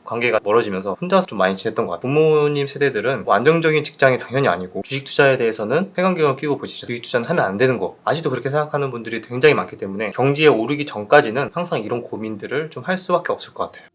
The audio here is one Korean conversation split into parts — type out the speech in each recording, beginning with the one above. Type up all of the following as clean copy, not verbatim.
관계가 멀어지면서 혼자서 좀 많이 지냈던 것 같아요. 부모님 세대들은 뭐 안정적인 직장이 당연히 아니고 주식 투자에 대해서는 색안경을 끼고 보시죠. 주식 투자는 하면 안 되는 거 아직도 그렇게 생각하는 분들이 굉장히 많기 때문에 경지에 오르기 전까지는 항상 이런 고민들을 좀 할 수밖에 없을 것 같아요.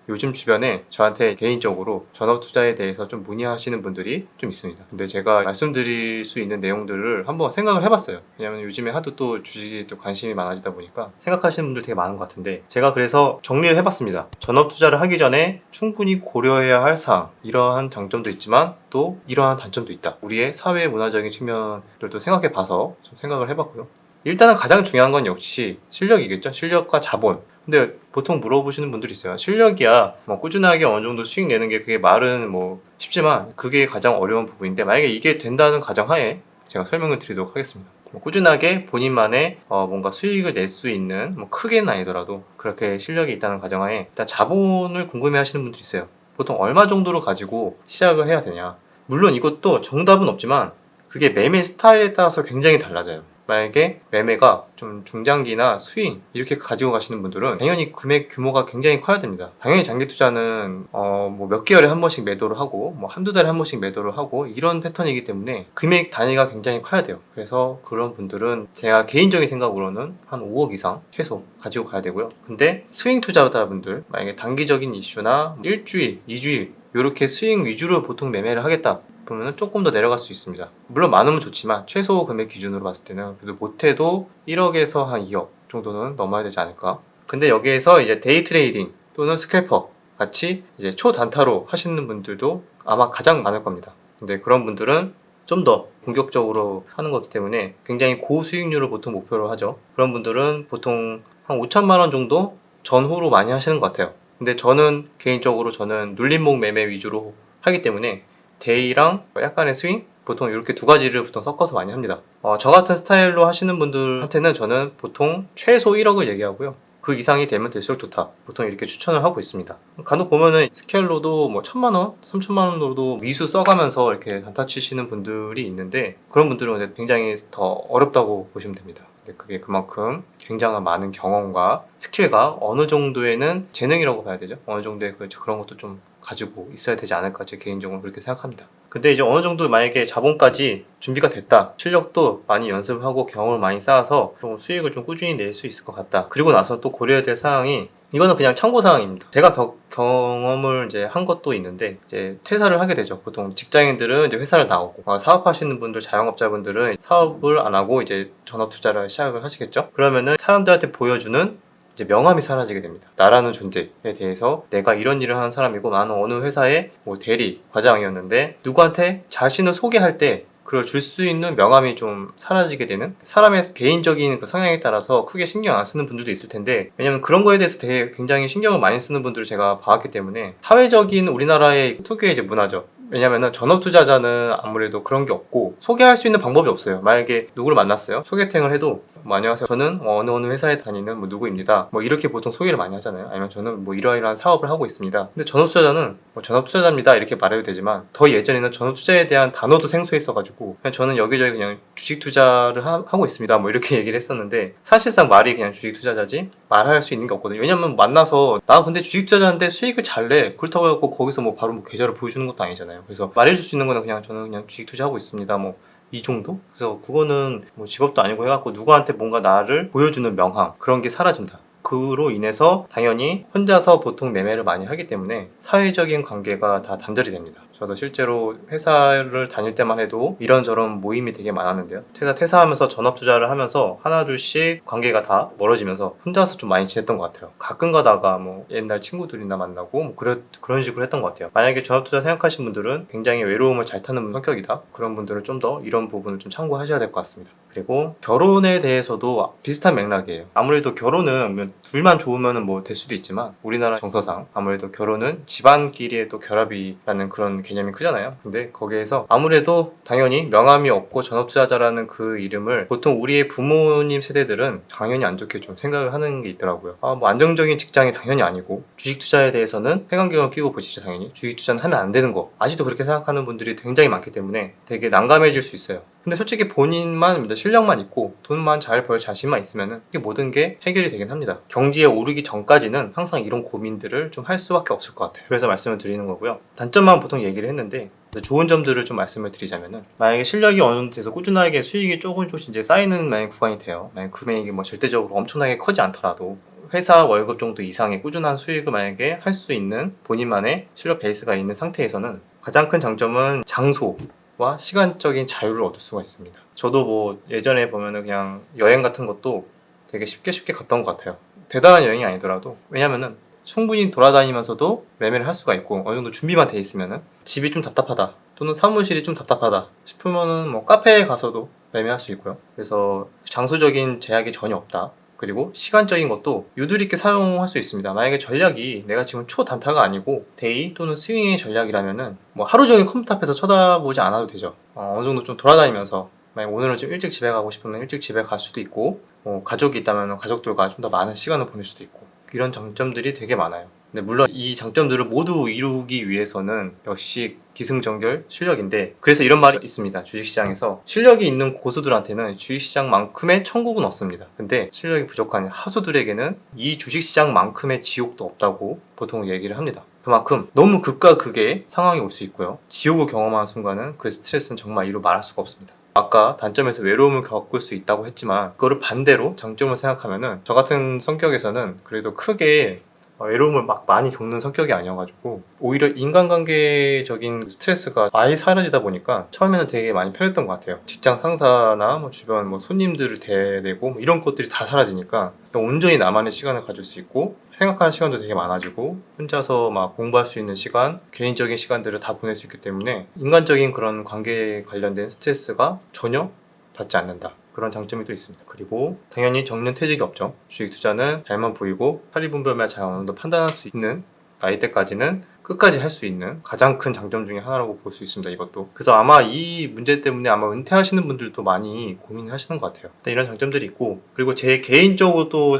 요즘 주변에 저한테 개인적으로 전업 투자에 대해서 좀 문의하시는 분들이 좀 있습니다. 근데 제가 말씀드릴 수 있는 내용들을 한번 생각을 해봤어요. 왜냐면 요즘에 하도 또 주식에 또 관심이 많아지다 보니까 생각하시는 분들 되게 많은 것 같은데, 제가 그래서 정리를 해봤습니다. 전업 투자를 하기 전에 충분히 고려해야 할 사항, 이러한 장점도 있지만 또 이러한 단점도 있다. 우리의 사회 문화적인 측면들도 생각해 봐서 좀 생각을 해봤고요. 일단은 가장 중요한 건 역시 실력이겠죠. 실력과 자본. 근데 보통 물어보시는 분들이 있어요. 실력이야 뭐 꾸준하게 어느 정도 수익 내는 게, 그게 말은 뭐 쉽지만 그게 가장 어려운 부분인데, 만약에 이게 된다는 가정하에 제가 설명을 드리도록 하겠습니다. 꾸준하게 본인만의 뭔가 수익을 낼 수 있는, 뭐 크게는 아니더라도 그렇게 실력이 있다는 가정하에 일단 자본을 궁금해 하시는 분들이 있어요. 보통 얼마 정도로 가지고 시작을 해야 되냐. 물론 이것도 정답은 없지만 그게 매매 스타일에 따라서 굉장히 달라져요. 만약에 매매가 좀 중장기나 스윙 이렇게 가지고 가시는 분들은 당연히 금액 규모가 굉장히 커야 됩니다. 당연히 장기 투자는 뭐 몇 개월에 한 번씩 매도를 하고 뭐 한두 달에 한 번씩 매도를 하고 이런 패턴이기 때문에 금액 단위가 굉장히 커야 돼요. 그래서 그런 분들은 제가 개인적인 생각으로는 한 5억 이상 최소 가지고 가야 되고요. 근데 스윙 투자자분들, 만약에 단기적인 이슈나 일주일, 2주일 이렇게 스윙 위주로 보통 매매를 하겠다 그러면 조금 더 내려갈 수 있습니다. 물론 많으면 좋지만 최소 금액 기준으로 봤을 때는 그래도 못해도 1억에서 한 2억 정도는 넘어야 되지 않을까. 근데 여기에서 이제 데이 트레이딩 또는 스캘퍼 같이 이제 초단타로 하시는 분들도 아마 가장 많을 겁니다. 근데 그런 분들은 좀 더 본격적으로 하는 거기 때문에 굉장히 고수익률을 보통 목표로 하죠. 그런 분들은 보통 한 5천만 원 정도 전후로 많이 하시는 것 같아요. 근데 저는 개인적으로 눌림목 매매 위주로 하기 때문에 데이랑 약간의 스윙? 보통 이렇게 두 가지를 보통 섞어서 많이 합니다. 저 같은 스타일로 하시는 분들한테는 저는 보통 최소 1억을 얘기하고요. 그 이상이 되면 될수록 좋다. 보통 이렇게 추천을 하고 있습니다. 간혹 보면은 스케일로도 뭐 1,000만 원, 3,000만 원으로도 미수 써가면서 이렇게 단타 치시는 분들이 있는데, 그런 분들은 굉장히 더 어렵다고 보시면 됩니다. 그게 그만큼 굉장한 많은 경험과 스킬과 어느 정도에는 재능이라고 봐야 되죠. 어느 정도의 그런 것도 좀 가지고 있어야 되지 않을까, 제 개인적으로 그렇게 생각합니다. 근데 이제 어느 정도 만약에 자본까지 준비가 됐다, 실력도 많이 연습하고 경험을 많이 쌓아서 좀 수익을 좀 꾸준히 낼 수 있을 것 같다, 그리고 나서 또 고려해야 될 사항이, 이거는 그냥 참고 사항입니다. 제가 경험을 이제 한 것도 있는데, 이제 퇴사를 하게 되죠. 보통 직장인들은 이제 회사를 나오고, 사업하시는 분들, 자영업자분들은 사업을 안 하고 이제 전업 투자를 시작을 하시겠죠. 그러면은 사람들한테 보여주는 이제 명함이 사라지게 됩니다. 나라는 존재에 대해서, 내가 이런 일을 하는 사람이고 나는 어느 회사의 뭐 대리, 과장이었는데, 누구한테 자신을 소개할 때 그걸 줄 수 있는 명함이 좀 사라지게 되는, 사람의 개인적인 그 성향에 따라서 크게 신경 안 쓰는 분들도 있을 텐데, 왜냐면 그런 거에 대해서 되게 굉장히 신경을 많이 쓰는 분들을 제가 봐왔기 때문에, 사회적인 우리나라의 특유의 이제 문화죠. 왜냐면은 전업 투자자는 아무래도 그런 게 없고 소개할 수 있는 방법이 없어요. 만약에 누구를 만났어요. 소개팅을 해도 뭐 안녕하세요, 저는 어느 회사에 다니는 뭐 누구입니다, 뭐 이렇게 보통 소개를 많이 하잖아요. 아니면 저는 뭐 이러이러한 사업을 하고 있습니다. 근데 전업 투자자는 뭐 전업 투자자입니다 이렇게 말해도 되지만, 더 예전에는 전업 투자에 대한 단어도 생소했어가지고 그냥 저는 여기저기 그냥 주식 투자를 하고 있습니다 뭐 이렇게 얘기를 했었는데, 사실상 말이 그냥 주식 투자자지 말할 수 있는 게 없거든요. 왜냐면 만나서 나 근데 주식 투자자인데 수익을 잘 내, 그렇다고 해서 거기서 뭐 바로 뭐 계좌를 보여주는 것도 아니잖아요. 그래서 말해줄 수 있는 거는 그냥 저는 그냥 주식 투자하고 있습니다 뭐 이 정도? 그래서 그거는 뭐 직업도 아니고 해갖고 누구한테 뭔가 나를 보여주는 명함, 그런 게 사라진다. 그로 인해서 당연히 혼자서 보통 매매를 많이 하기 때문에 사회적인 관계가 다 단절이 됩니다. 저도 실제로 회사를 다닐 때만 해도 이런저런 모임이 되게 많았는데요. 퇴사하면서 전업 투자를 하면서 하나둘씩 관계가 다 멀어지면서 혼자서 좀 많이 지냈던 것 같아요. 가끔 가다가 뭐 옛날 친구들이나 만나고 뭐 그런 식으로 했던 것 같아요. 만약에 전업 투자 생각하신 분들은 굉장히 외로움을 잘 타는 성격이다, 그런 분들은 좀 더 이런 부분을 좀 참고하셔야 될 것 같습니다. 그리고 결혼에 대해서도 비슷한 맥락이에요. 아무래도 결혼은 둘만 좋으면 뭐 될 수도 있지만, 우리나라 정서상 아무래도 결혼은 집안끼리의 또 결합이라는 그런 개념이 크잖아요. 근데 거기에서 아무래도 당연히 명함이 없고 전업투자자라는 그 이름을 보통 우리의 부모님 세대들은 당연히 안 좋게 좀 생각을 하는 게 있더라고요. 뭐 안정적인 직장이 당연히 아니고 주식 투자에 대해서는 색안경을 끼고 보시죠. 당연히 주식 투자는 하면 안 되는 거 아직도 그렇게 생각하는 분들이 굉장히 많기 때문에 되게 난감해질 수 있어요. 근데 솔직히 본인만 실력만 있고 돈만 잘 벌 자신만 있으면은 이게 모든 게 해결이 되긴 합니다. 경지에 오르기 전까지는 항상 이런 고민들을 좀 할 수밖에 없을 것 같아요. 그래서 말씀을 드리는 거고요. 단점만 보통 얘기를 했는데 좋은 점들을 좀 말씀을 드리자면은, 만약에 실력이 어느 정도 돼서 꾸준하게 수익이 조금씩 이제 쌓이는 만약 구간이 돼요. 만약 금액이 뭐 절대적으로 엄청나게 커지 않더라도 회사 월급 정도 이상의 꾸준한 수익을 만약에 할 수 있는 본인만의 실력 베이스가 있는 상태에서는 가장 큰 장점은 장소와 시간적인 자유를 얻을 수가 있습니다. 저도 뭐 예전에 보면은 그냥 여행 같은 것도 되게 쉽게 갔던 것 같아요. 대단한 여행이 아니더라도. 왜냐면은 충분히 돌아다니면서도 매매를 할 수가 있고, 어느 정도 준비만 돼 있으면은 집이 좀 답답하다 또는 사무실이 좀 답답하다 싶으면은 뭐 카페에 가서도 매매할 수 있고요. 그래서 장소적인 제약이 전혀 없다. 그리고 시간적인 것도 유도리 있게 사용할 수 있습니다. 만약에 전략이 내가 지금 초단타가 아니고 데이 또는 스윙의 전략이라면은 뭐 하루 종일 컴퓨터 앞에서 쳐다보지 않아도 되죠. 어느 정도 좀 돌아다니면서, 만약 오늘은 좀 일찍 집에 가고 싶으면 일찍 집에 갈 수도 있고, 가족이 있다면 가족들과 좀 더 많은 시간을 보낼 수도 있고, 이런 장점들이 되게 많아요. 근데 물론 이 장점들을 모두 이루기 위해서는 역시 기승전결 실력인데, 그래서 이런 말이 있습니다. 주식시장에서 실력이 있는 고수들한테는 주식시장만큼의 천국은 없습니다. 근데 실력이 부족한 하수들에게는 이 주식시장만큼의 지옥도 없다고 보통 얘기를 합니다. 그만큼 너무 극과 극의 상황이 올 수 있고요. 지옥을 경험하는 순간은 그 스트레스는 정말 이루 말할 수가 없습니다. 아까 단점에서 외로움을 겪을 수 있다고 했지만, 그거를 반대로 장점을 생각하면은, 저 같은 성격에서는 그래도 크게 외로움을 막 많이 겪는 성격이 아니어가지고 오히려 인간관계적인 스트레스가 아예 사라지다 보니까 처음에는 되게 많이 편했던 것 같아요. 직장 상사나 뭐 주변 뭐 손님들을 대내고 뭐 이런 것들이 다 사라지니까 온전히 나만의 시간을 가질 수 있고, 생각하는 시간도 되게 많아지고, 혼자서 막 공부할 수 있는 시간, 개인적인 시간들을 다 보낼 수 있기 때문에 인간적인 그런 관계에 관련된 스트레스가 전혀 받지 않는다. 그런 장점이 또 있습니다. 그리고 당연히 정년퇴직이 없죠. 주식 투자는 잘만 보이고 사리분별만 잘 어느 정도 판단할 수 있는 나이대까지는 끝까지 할 수 있는 가장 큰 장점 중에 하나라고 볼 수 있습니다. 이것도. 그래서 아마 이 문제 때문에 아마 은퇴하시는 분들도 많이 고민하시는 것 같아요. 일단 이런 장점들이 있고, 그리고 제 개인적으로도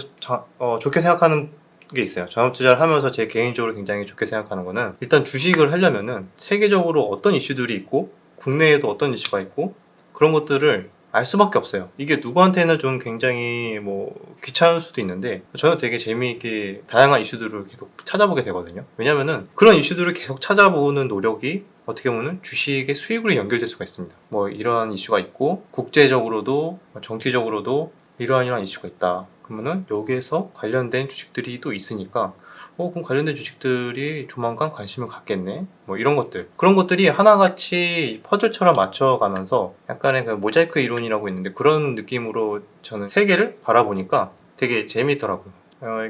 좋게 생각하는 게 있어요. 전업 투자를 하면서 제 개인적으로 굉장히 좋게 생각하는 거는, 일단 주식을 하려면은 세계적으로 어떤 이슈들이 있고 국내에도 어떤 이슈가 있고 그런 것들을 알 수밖에 없어요. 이게 누구한테는 좀 굉장히 뭐 귀찮을 수도 있는데, 저는 되게 재미있게 다양한 이슈들을 계속 찾아보게 되거든요. 왜냐면은 그런 이슈들을 계속 찾아보는 노력이 어떻게 보면 주식의 수익으로 연결될 수가 있습니다. 뭐 이러한 이슈가 있고 국제적으로도 정치적으로도 이러한 이슈가 있다. 그러면은 여기에서 관련된 주식들이 또 있으니까 그럼 관련된 주식들이 조만간 관심을 갖겠네. 뭐 이런 것들. 그런 것들이 하나같이 퍼즐처럼 맞춰가면서 약간의 그 모자이크 이론이라고 있는데, 그런 느낌으로 저는 세계를 바라보니까 되게 재미있더라고요.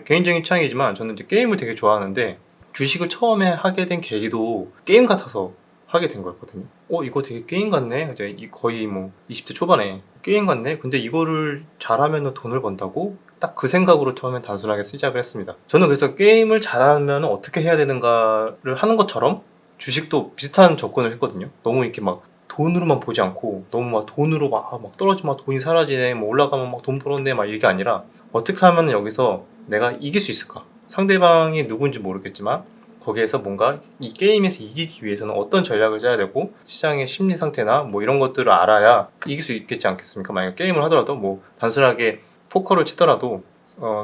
개인적인 취향이지만 저는 이제 게임을 되게 좋아하는데, 주식을 처음에 하게 된 계기도 게임 같아서 하게 된 거였거든요. 이거 되게 게임 같네. 이제 거의 뭐 20대 초반에 게임 같네. 근데 이거를 잘하면 돈을 번다고? 딱 그 생각으로 처음엔 단순하게 시작을 했습니다. 저는 그래서 게임을 잘하면 어떻게 해야 되는가를 하는 것처럼 주식도 비슷한 접근을 했거든요. 너무 이렇게 막 돈으로만 보지 않고, 너무 막 돈으로 막 떨어지면 돈이 사라지네, 뭐 올라가면 막 돈 벌었네, 막 이게 아니라 어떻게 하면 여기서 내가 이길 수 있을까? 상대방이 누군지 모르겠지만 거기에서 뭔가 이 게임에서 이기기 위해서는 어떤 전략을 짜야 되고, 시장의 심리 상태나 뭐 이런 것들을 알아야 이길 수 있겠지 않겠습니까? 만약에 게임을 하더라도 뭐 단순하게 포커를 치더라도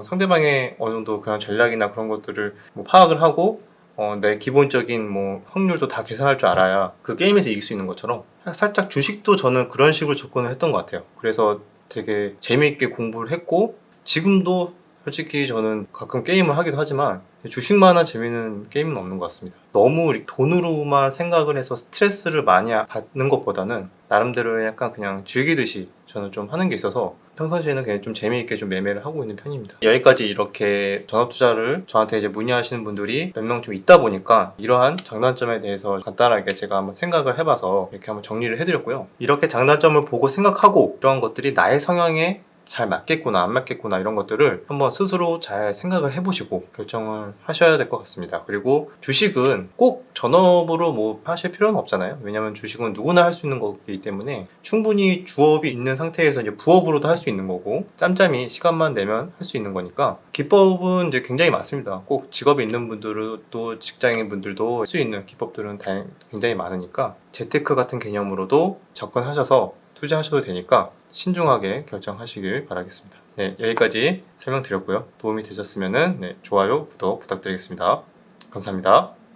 상대방의 어느 정도 그런 전략이나 그런 것들을 뭐 파악을 하고 내 기본적인 뭐 확률도 다 계산할 줄 알아야 그 게임에서 이길 수 있는 것처럼, 살짝 주식도 저는 그런 식으로 접근을 했던 것 같아요. 그래서 되게 재미있게 공부를 했고, 지금도 솔직히 저는 가끔 게임을 하기도 하지만 주식만한 재미는 게임은 없는 것 같습니다. 너무 돈으로만 생각을 해서 스트레스를 많이 받는 것보다는 나름대로 약간 그냥 즐기듯이 저는 좀 하는 게 있어서 평상시에는 그냥 좀 재미있게 좀 매매를 하고 있는 편입니다. 여기까지 이렇게 전업 투자를 저한테 이제 문의하시는 분들이 몇 명 좀 있다 보니까 이러한 장단점에 대해서 간단하게 제가 한번 생각을 해봐서 이렇게 한번 정리를 해드렸고요. 이렇게 장단점을 보고 생각하고 이러한 것들이 나의 성향에 잘 맞겠구나 안 맞겠구나 이런 것들을 한번 스스로 잘 생각을 해보시고 결정을 하셔야 될 것 같습니다. 그리고 주식은 꼭 전업으로 뭐 하실 필요는 없잖아요. 왜냐면 주식은 누구나 할 수 있는 거기 때문에 충분히 주업이 있는 상태에서 이제 부업으로도 할 수 있는 거고, 짬짬이 시간만 내면 할 수 있는 거니까 기법은 이제 굉장히 많습니다. 꼭 직업이 있는 분들도 직장인 분들도 할 수 있는 기법들은 굉장히 많으니까 재테크 같은 개념으로도 접근하셔서 투자하셔도 되니까 신중하게 결정하시길 바라겠습니다. 네, 여기까지 설명드렸고요. 도움이 되셨으면 좋아요, 구독 부탁드리겠습니다. 감사합니다.